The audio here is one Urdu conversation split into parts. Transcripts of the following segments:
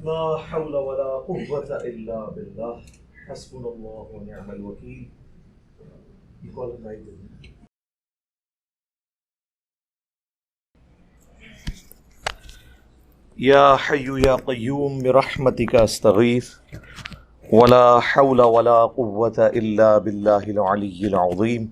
لا حول ولا قوة إلا بالله حسبنا الله ونعم الوكيل. یا حی یا قیوم برحمتک استغیث ولا حول ولا قوة الا باللہ العلی العظیم.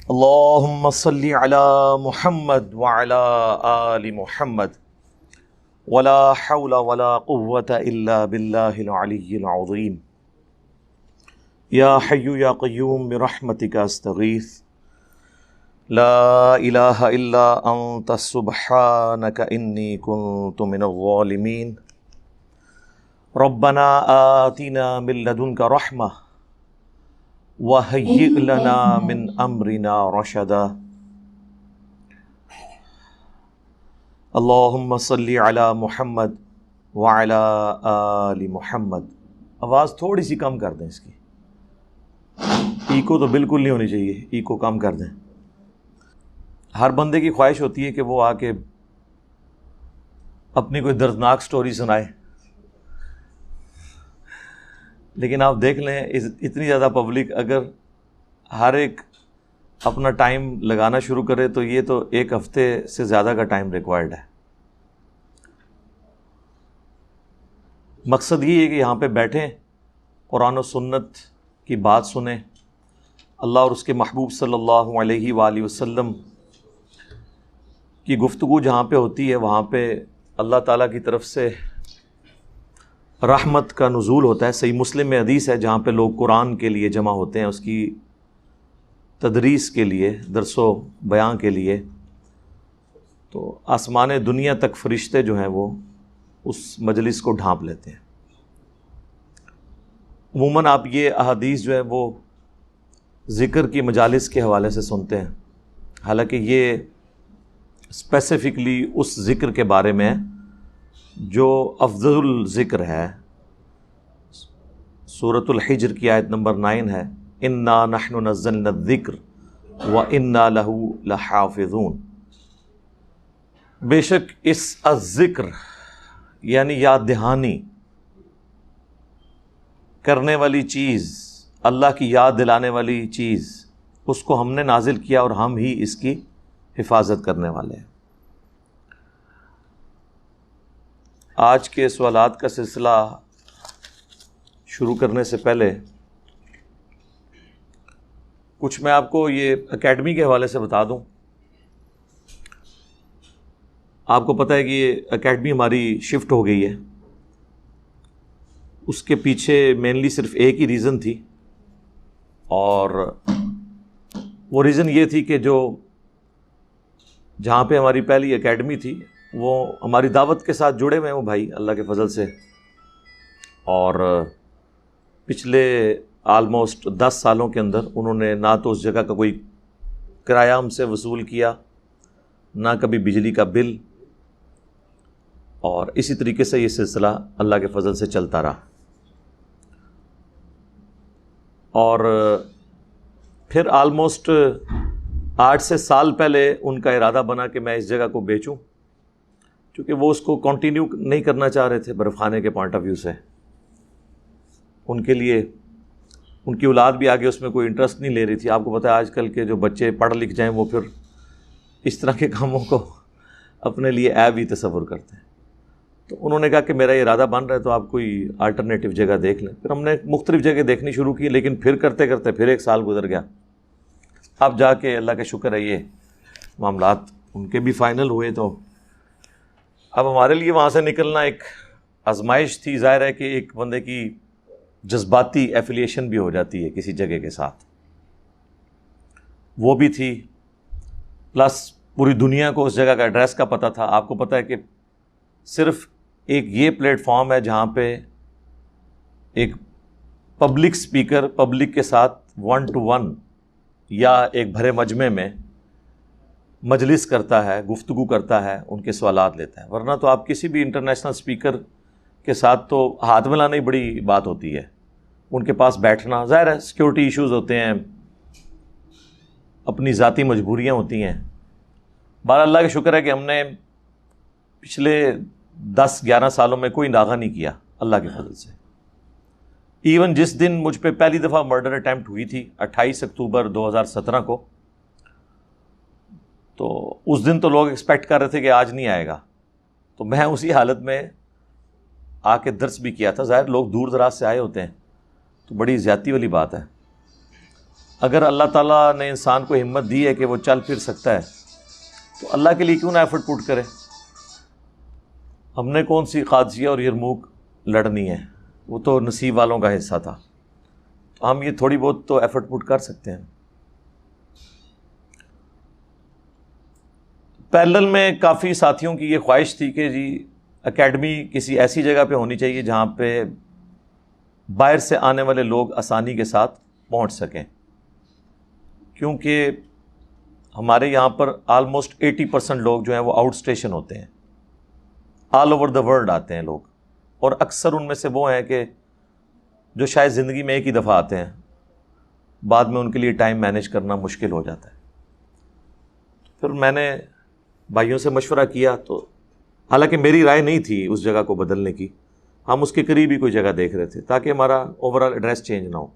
اللہم صلی علی محمد وعلی آل محمد ولا حول ولا قوة الا باللہ العلی العظیم. یا حی یا قیوم برحمتک استغیث لا الہ الا انت سبحانک انی کنت من الظالمین. ربنا آتنا من لدنک رحمہ وہیئ لنا من امرنا رشدا. اللہم صلی علی محمد وعلی آل محمد. آواز تھوڑی سی کم کر دیں اس کی، ایکو تو بالکل نہیں ہونی چاہیے، ایکو کم کر دیں. ہر بندے کی خواہش ہوتی ہے کہ وہ آ کے اپنی کوئی دردناک سٹوری سنائے، لیکن آپ دیکھ لیں اتنی زیادہ پبلک اگر ہر ایک اپنا ٹائم لگانا شروع کرے تو یہ تو ایک ہفتے سے زیادہ کا ٹائم ریکوائرڈ ہے. مقصد یہ ہے کہ یہاں پہ بیٹھیں، قرآن و سنت کی بات سنیں، اللہ اور اس کے محبوب صلی اللہ علیہ وآلہ وسلم کی گفتگو جہاں پہ ہوتی ہے وہاں پہ اللہ تعالیٰ کی طرف سے رحمت کا نزول ہوتا ہے. صحیح مسلم میں حدیث ہے جہاں پہ لوگ قرآن کے لیے جمع ہوتے ہیں، اس کی تدریس کے لیے، درس و بیان کے لیے. تو آسمان دنیا تک فرشتے جو ہیں وہ اس مجلس کو ڈھانپ لیتے ہیں. عموماً آپ یہ احادیث جو ہے وہ ذکر کی مجالس کے حوالے سے سنتے ہیں، حالانکہ یہ اسپیسیفکلی اس ذکر کے بارے میں جو افضل الذکر ہے. سورۃ الحجر کی آیت نمبر 9 ہے، انا نحن نزلنا الذکر وانا لہ لحافظون. بے شک اس الذکر یعنی یاد دہانی کرنے والی چیز، اللہ کی یاد دلانے والی چیز، اس کو ہم نے نازل کیا اور ہم ہی اس کی حفاظت کرنے والے ہیں. آج کے سوالات کا سلسلہ شروع کرنے سے پہلے کچھ میں آپ کو یہ اکیڈمی کے حوالے سے بتا دوں. آپ کو پتہ ہے کہ یہ اکیڈمی ہماری شفٹ ہو گئی ہے. اس کے پیچھے مینلی صرف ایک ہی ریزن تھی، اور وہ ریزن یہ تھی کہ جو جہاں پہ ہماری پہلی اکیڈمی تھی وہ ہماری دعوت کے ساتھ جڑے ہوئے ہیں وہ بھائی اللہ کے فضل سے، اور پچھلے آلموسٹ 10 سالوں کے اندر انہوں نے نہ تو اس جگہ کا کوئی کرایہ ہم سے وصول کیا، نہ کبھی بجلی کا بل، اور اسی طریقے سے یہ سلسلہ اللہ کے فضل سے چلتا رہا. اور پھر آلموسٹ 8 سے سال پہلے ان کا ارادہ بنا کہ میں اس جگہ کو بیچوں، چونکہ وہ اس کو کنٹینیو نہیں کرنا چاہ رہے تھے برف خانے کے پوائنٹ آف ویو سے. ان کے لیے ان کی اولاد بھی آگے اس میں کوئی انٹرسٹ نہیں لے رہی تھی. آپ کو پتہ ہے آج کل کے جو بچے پڑھ لکھ جائیں وہ پھر اس طرح کے کاموں کو اپنے لیے عیب ہی تصور کرتے ہیں. تو انہوں نے کہا کہ میرا یہ ارادہ بن رہا ہے تو آپ کوئی الٹرنیٹیو جگہ دیکھ لیں. پھر ہم نے مختلف جگہ دیکھنی شروع کی، لیکن پھر کرتے کرتے پھر 1 سال گزر گیا. اب جا کے اللہ کا شکر ہے یہ معاملات ان کے بھی فائنل ہوئے. تو اب ہمارے لیے وہاں سے نکلنا ایک آزمائش تھی. ظاہر ہے کہ ایک بندے کی جذباتی ایفیلیشن بھی ہو جاتی ہے کسی جگہ کے ساتھ، وہ بھی تھی، پلس پوری دنیا کو اس جگہ کا ایڈریس کا پتہ تھا. آپ کو پتہ ہے کہ صرف ایک یہ پلیٹ فارم ہے جہاں پہ ایک پبلک سپیکر پبلک کے ساتھ 1 to 1 یا ایک بھرے مجمع میں مجلس کرتا ہے، گفتگو کرتا ہے، ان کے سوالات لیتا ہے. ورنہ تو آپ کسی بھی انٹرنیشنل سپیکر کے ساتھ تو ہاتھ ملانا ہی بڑی بات ہوتی ہے. ان کے پاس بیٹھنا، ظاہر ہے سیکیورٹی ایشوز ہوتے ہیں، اپنی ذاتی مجبوریاں ہوتی ہیں. بہرحال اللہ کا شکر ہے کہ ہم نے پچھلے 10-11 سالوں میں کوئی ناغہ نہیں کیا اللہ کے فضل سے. ایون جس دن مجھ پہ پہلی دفعہ مرڈر اٹیمپٹ ہوئی تھی 28 اکتوبر 2017 کو، تو اس دن تو لوگ ایکسپیکٹ کر رہے تھے کہ آج نہیں آئے گا، تو میں اسی حالت میں آ کے درس بھی کیا تھا. ظاہر لوگ دور دراز سے آئے ہوتے ہیں تو بڑی زیادتی والی بات ہے. اگر اللہ تعالیٰ نے انسان کو ہمت دی ہے کہ وہ چل پھر سکتا ہے تو اللہ کے لیے کیوں نہ ایفرٹ پٹ کرے. ہم نے کون سی قادسیہ اور یرموک لڑنی ہے، وہ تو نصیب والوں کا حصہ تھا. ہم یہ تھوڑی بہت تو ایفرٹ پٹ کر سکتے ہیں. پیرلل میں کافی ساتھیوں کی یہ خواہش تھی کہ جی اکیڈمی کسی ایسی جگہ پہ ہونی چاہیے جہاں پہ باہر سے آنے والے لوگ آسانی کے ساتھ پہنچ سکیں، کیونکہ ہمارے یہاں پر آلموسٹ 80% لوگ جو ہیں وہ آؤٹ اسٹیشن ہوتے ہیں، آل اوور دا ورلڈ آتے ہیں لوگ، اور اکثر ان میں سے وہ ہیں کہ جو شاید زندگی میں ایک ہی دفعہ آتے ہیں، بعد میں ان کے لیے ٹائم مینیج کرنا مشکل ہو جاتا ہے. پھر میں نے بھائیوں سے مشورہ کیا، تو حالانکہ میری رائے نہیں تھی اس جگہ کو بدلنے کی، ہم اس کے قریب ہی کوئی جگہ دیکھ رہے تھے تاکہ ہمارا اوور آل ایڈریس چینج نہ ہو.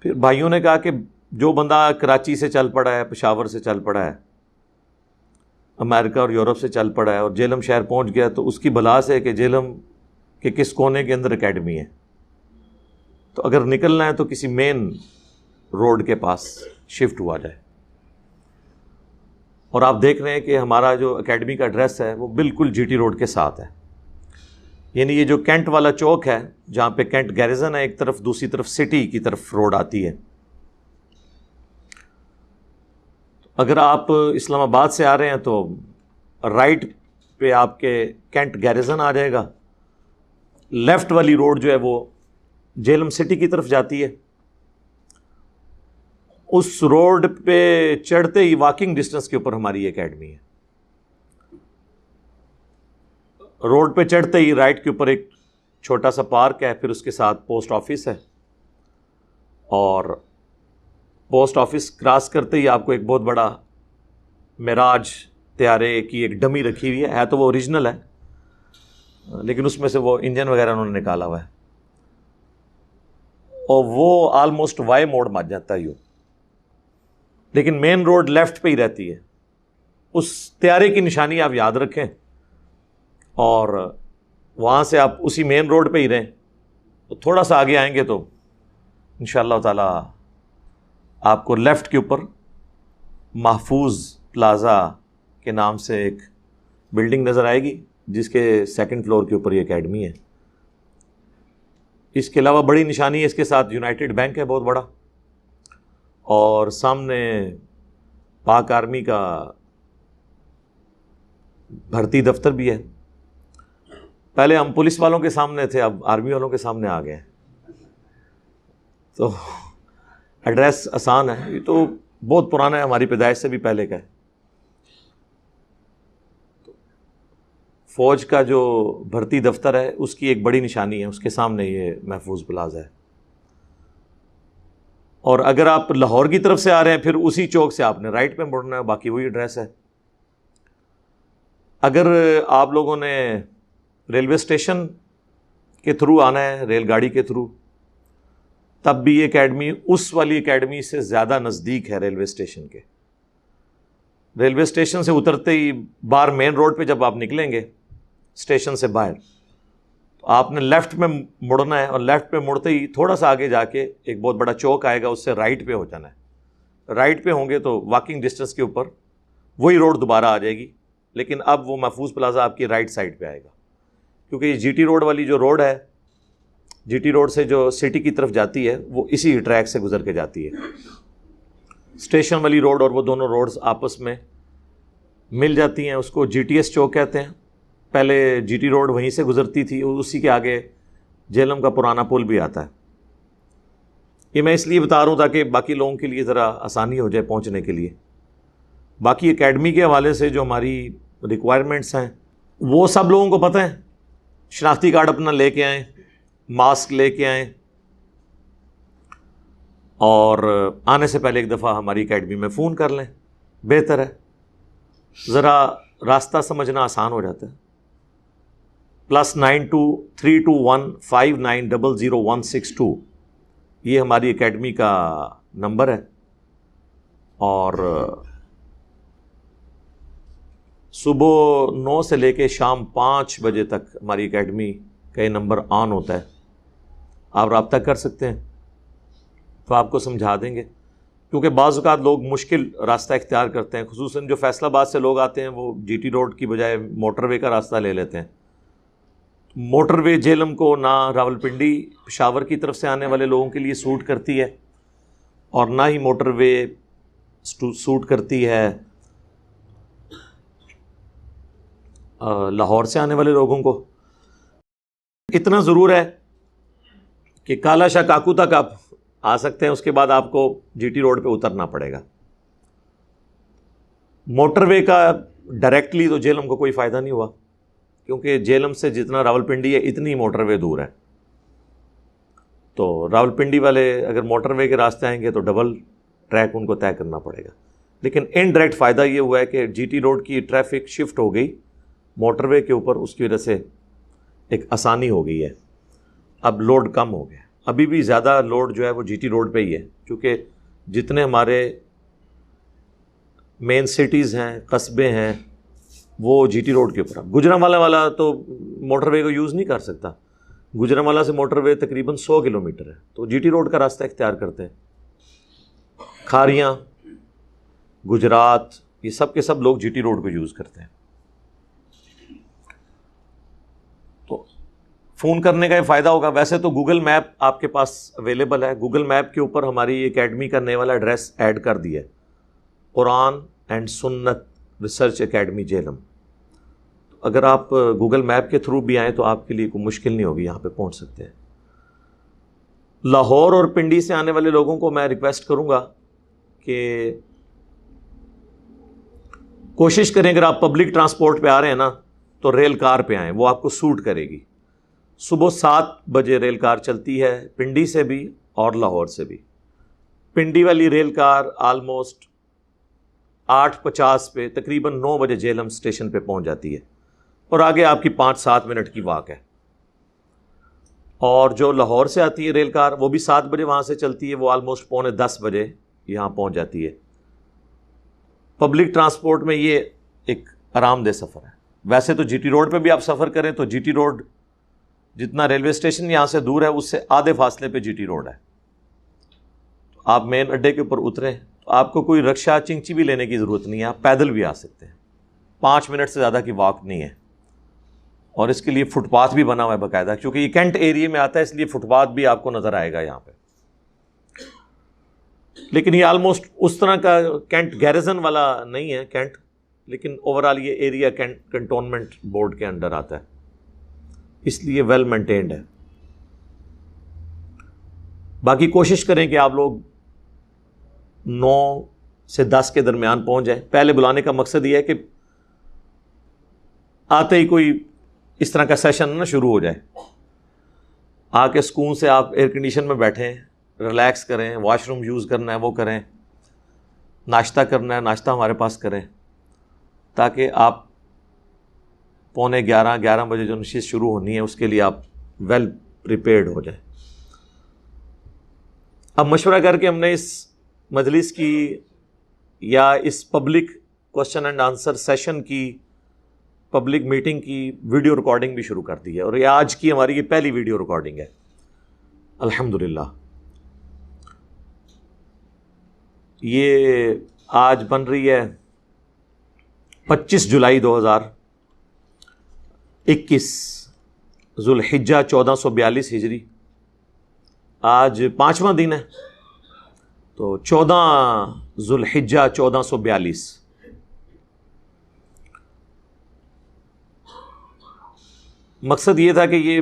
پھر بھائیوں نے کہا کہ جو بندہ کراچی سے چل پڑا ہے، پشاور سے چل پڑا ہے، امریکہ اور یورپ سے چل پڑا ہے اور جہلم شہر پہنچ گیا، تو اس کی بلا سے کہ جہلم کے کس کونے کے اندر اکیڈمی ہے، تو اگر نکلنا ہے تو کسی مین روڈ کے پاس شفٹ ہوا جائے. اور آپ دیکھ رہے ہیں کہ ہمارا جو اکیڈمی کا ایڈریس ہے وہ بالکل جی ٹی روڈ کے ساتھ ہے. یعنی یہ جو کینٹ والا چوک ہے جہاں پہ کینٹ گیریزن ہے ایک طرف، دوسری طرف سٹی کی طرف روڈ آتی ہے. اگر آپ اسلام آباد سے آ رہے ہیں تو رائٹ پہ آپ کے کینٹ گیریزن آ جائے گا، لیفٹ والی روڈ جو ہے وہ جہلم سٹی کی طرف جاتی ہے. اس روڈ پہ چڑھتے ہی واکنگ ڈسٹنس کے اوپر ہماری اکیڈمی ہے. روڈ پہ چڑھتے ہی رائٹ کے اوپر ایک چھوٹا سا پارک ہے، پھر اس کے ساتھ پوسٹ آفس ہے، اور پوسٹ آفس کراس کرتے ہی آپ کو ایک بہت بڑا معراج طیارے کی ایک ڈمی رکھی ہوئی ہے تو وہ اوریجنل ہے، لیکن اس میں سے وہ انجن وغیرہ انہوں نے نکالا ہوا ہے، اور وہ آلموسٹ وائی موڑ مار جاتا ہے، لیکن مین روڈ لیفٹ پہ ہی رہتی ہے. اس طیارے کی نشانی آپ یاد رکھیں اور وہاں سے آپ اسی مین روڈ پہ ہی رہیں، تو تھوڑا سا آگے آئیں گے تو انشاءاللہ تعالی آپ کو لیفٹ کے اوپر محفوظ پلازا کے نام سے ایک بلڈنگ نظر آئے گی جس کے 2nd فلور کے اوپر یہ اکیڈمی ہے. اس کے علاوہ بڑی نشانی ہے اس کے ساتھ یونائٹڈ بینک ہے بہت بڑا، اور سامنے پاک آرمی کا بھرتی دفتر بھی ہے. پہلے ہم پولیس والوں کے سامنے تھے، اب آرمی والوں کے سامنے آ گئے ہیں، تو ایڈریس آسان ہے. یہ تو بہت پرانا ہے، ہماری پیدائش سے بھی پہلے کا ہے. فوج کا جو بھرتی دفتر ہے اس کی ایک بڑی نشانی ہے، اس کے سامنے یہ محفوظ پلازا ہے. اور اگر آپ لاہور کی طرف سے آ رہے ہیں پھر اسی چوک سے آپ نے رائٹ پہ مڑنا ہے، باقی وہی ایڈریس ہے. اگر آپ لوگوں نے ریلوے اسٹیشن کے تھرو آنا ہے، ریل گاڑی کے تھرو، تب بھی یہ اکیڈمی اس والی اکیڈمی سے زیادہ نزدیک ہے ریلوے اسٹیشن کے. ریلوے اسٹیشن سے اترتے ہی باہر مین روڈ پہ جب آپ نکلیں گے اسٹیشن سے باہر، تو آپ نے لیفٹ میں مڑنا ہے، اور لیفٹ پہ مڑتے ہی تھوڑا سا آگے جا کے ایک بہت بڑا چوک آئے گا، اس سے رائٹ پہ ہو جانا ہے. رائٹ پہ ہوں گے تو واکنگ ڈسٹنس کے اوپر وہی روڈ دوبارہ آ جائے گی، لیکن اب وہ محفوظ پلازا آپ کی رائٹ سائڈ پہ آئے گا، کیونکہ یہ جی ٹی روڈ والی جو روڈ ہے، جی ٹی روڈ سے جو سٹی کی طرف جاتی ہے وہ اسی ٹریک سے گزر کے جاتی ہے. اسٹیشن والی روڈ اور وہ دونوں روڈز آپس میں مل جاتی ہیں، اس کو جی ٹی ایس چوک کہتے ہیں. پہلے جی ٹی روڈ وہیں سے گزرتی تھی، اسی کے آگے جہلم کا پرانا پل بھی آتا ہے. یہ میں اس لیے بتا رہا ہوں تاکہ باقی لوگوں کے لیے ذرا آسانی ہو جائے پہنچنے کے لیے. باقی اکیڈمی کے حوالے سے جو ہماری ریکوائرمنٹس ہیں وہ سب لوگوں کو پتہ ہے. شناختی کارڈ اپنا لے کے آئیں، ماسک لے کے آئیں، اور آنے سے پہلے ایک دفعہ ہماری اکیڈمی میں فون کر لیں، بہتر ہے. ذرا راستہ سمجھنا آسان ہو جاتا ہے. +923215900162 یہ ہماری اکیڈمی کا نمبر ہے. اور صبح 9 سے لے کے شام 5 بجے تک ہماری اکیڈمی کا یہ نمبر آن ہوتا ہے. آپ رابطہ کر سکتے ہیں تو آپ کو سمجھا دیں گے. کیونکہ بعض اوقات لوگ مشکل راستہ اختیار کرتے ہیں، خصوصاً جو فیصل آباد سے لوگ آتے ہیں وہ جی ٹی روڈ کی بجائے موٹر وے کا راستہ لے لیتے ہیں. موٹر وے جہلم کو نہ راولپنڈی پشاور کی طرف سے آنے والے لوگوں کے لیے سوٹ کرتی ہے، اور نہ ہی موٹر وے سوٹ کرتی ہے لاہور سے آنے والے لوگوں کو. اتنا ضرور ہے کہ کالا شاہ کاکو تک آپ آ سکتے ہیں، اس کے بعد آپ کو جی ٹی روڈ پہ اترنا پڑے گا. موٹر وے کا ڈائریکٹلی تو جہلم کو کوئی فائدہ نہیں ہوا، کیونکہ جہلم سے جتنا راولپنڈی ہے اتنی موٹر وے دور ہے. تو راولپنڈی والے اگر موٹر وے کے راستے آئیں گے تو ڈبل ٹریک ان کو طے کرنا پڑے گا. لیکن انڈائریکٹ فائدہ یہ ہوا ہے کہ جی ٹی روڈ کی ٹریفک شفٹ ہو گئی موٹر وے کے اوپر، اس کی وجہ سے ایک آسانی ہو گئی ہے. اب لوڈ کم ہو گیا. ابھی بھی زیادہ لوڈ جو ہے وہ جی ٹی روڈ پہ ہی ہے، کیونکہ جتنے ہمارے مین سٹیز ہیں، قصبے ہیں، وہ جی ٹی روڈ کے اوپر. گجرانوالہ والا تو موٹر وے کو یوز نہیں کر سکتا. گجرانوالہ سے موٹر وے تقریباً 100 کلومیٹر ہے، تو جی ٹی روڈ کا راستہ اختیار کرتے ہیں. کھاریاں، گجرات، یہ سب کے سب لوگ جی ٹی روڈ کو یوز کرتے ہیں. تو فون کرنے کا یہ فائدہ ہوگا. ویسے تو گوگل میپ آپ کے پاس اویلیبل ہے. گوگل میپ کے اوپر ہماری اکیڈمی کا نئے والا ایڈریس ایڈ کر دیا ہے، قرآن اینڈ سنت ریسرچ اکیڈمی جہلم. اگر آپ گوگل میپ کے تھرو بھی آئیں تو آپ کے لیے کوئی مشکل نہیں ہوگی، یہاں پہ پہنچ سکتے ہیں. لاہور اور پنڈی سے آنے والے لوگوں کو میں ریکویسٹ کروں گا کہ کوشش کریں، اگر آپ پبلک ٹرانسپورٹ پہ آ رہے ہیں نا تو ریل کار پہ آئیں، وہ آپ کو سوٹ کرے گی. صبح 7 بجے ریل کار چلتی ہے پنڈی سے بھی اور لاہور سے بھی. پنڈی والی ریل کار آلموسٹ 8:50 پہ تقریباً 9 بجے جہلم اسٹیشن پہ پہنچ جاتی ہے، اور آگے آپ کی 5-7 منٹ کی واک ہے. اور جو لاہور سے آتی ہے ریل کار وہ بھی 7 بجے وہاں سے چلتی ہے، وہ آلموسٹ 9:45 بجے یہاں پہنچ جاتی ہے. پبلک ٹرانسپورٹ میں یہ ایک آرام دہ سفر ہے. ویسے تو جی ٹی روڈ پہ بھی آپ سفر کریں تو جی ٹی روڈ جتنا ریلوے اسٹیشن یہاں سے دور ہے اس سے آدھے فاصلے پہ جی ٹی روڈ ہے. آپ مین اڈے کے اوپر اتریں تو آپ کو کوئی رکشہ چنگچی بھی لینے کی ضرورت نہیں ہے، آپ پیدل بھی آ سکتے ہیں. 5 منٹ سے زیادہ کی واک نہیں ہے. اور اس کے لیے فٹ پاتھ بھی بنا ہوا ہے باقاعدہ، کیونکہ یہ کینٹ ایریے میں آتا ہے اس لیے فٹ پاتھ بھی آپ کو نظر آئے گا یہاں پہ. لیکن یہ آلموسٹ اس طرح کا کینٹ گیریزن والا نہیں ہے کینٹ، لیکن اوورال یہ ایریا کنٹونمنٹ بورڈ کے انڈر آتا ہے، اس لیے ویل مینٹینڈ ہے. باقی کوشش کریں کہ آپ لوگ 9 سے 10 کے درمیان پہنچ جائیں. پہلے بلانے کا مقصد یہ ہے کہ آتے ہی کوئی اس طرح کا سیشن نہ شروع ہو جائے. آ کے سکون سے آپ ایئر کنڈیشن میں بیٹھیں، ریلیکس کریں، واش روم یوز کرنا ہے وہ کریں، ناشتہ کرنا ہے ناشتہ ہمارے پاس کریں، تاکہ آپ 11:15 بجے جو نشست شروع ہونی ہے اس کے لیے آپ ویل پریپیئرڈ ہو جائیں. اب مشورہ کر کے ہم نے اس مجلس کی یا اس public question and answer session کی پبلک میٹنگ کی ویڈیو ریکارڈنگ بھی شروع کر دی ہے، اور یہ آج کی ہماری یہ پہلی ویڈیو ریکارڈنگ ہے الحمدللہ. یہ آج بن رہی ہے 25 جولائی 2021 ذوالحجہ 1442 ہجری. آج 5واں دن ہے، تو 14 ذوالحجہ 1442. مقصد یہ تھا کہ یہ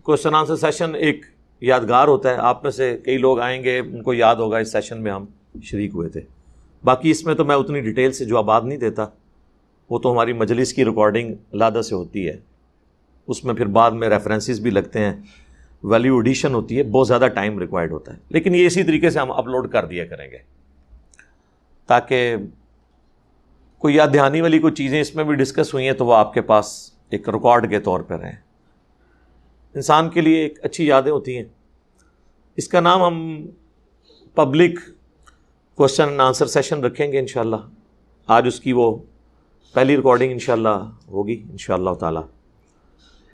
کوشچن آنسر سیشن ایک یادگار ہوتا ہے. آپ میں سے کئی لوگ آئیں گے ان کو یاد ہوگا اس سیشن میں ہم شریک ہوئے تھے. باقی اس میں تو میں اتنی ڈیٹیل سے جوابات نہیں دیتا، وہ تو ہماری مجلس کی ریکارڈنگ علیحدہ سے ہوتی ہے، اس میں پھر بعد میں ریفرنسز بھی لگتے ہیں، ویلیو ایڈیشن ہوتی ہے، بہت زیادہ ٹائم ریکوائرڈ ہوتا ہے. لیکن یہ اسی طریقے سے ہم اپلوڈ کر دیا کریں گے تاکہ کوئی یاد دہانی والی کوئی چیزیں اس میں بھی ڈسکس ہوئی ہیں تو وہ آپ کے پاس ایک ریکارڈ کے طور پر ہیں. انسان کے لیے ایک اچھی یادیں ہوتی ہیں. اس کا نام ہم public question and answer session رکھیں گے انشاءاللہ. آج اس کی وہ پہلی ریکارڈنگ انشاءاللہ ہوگی انشاءاللہ تعالی.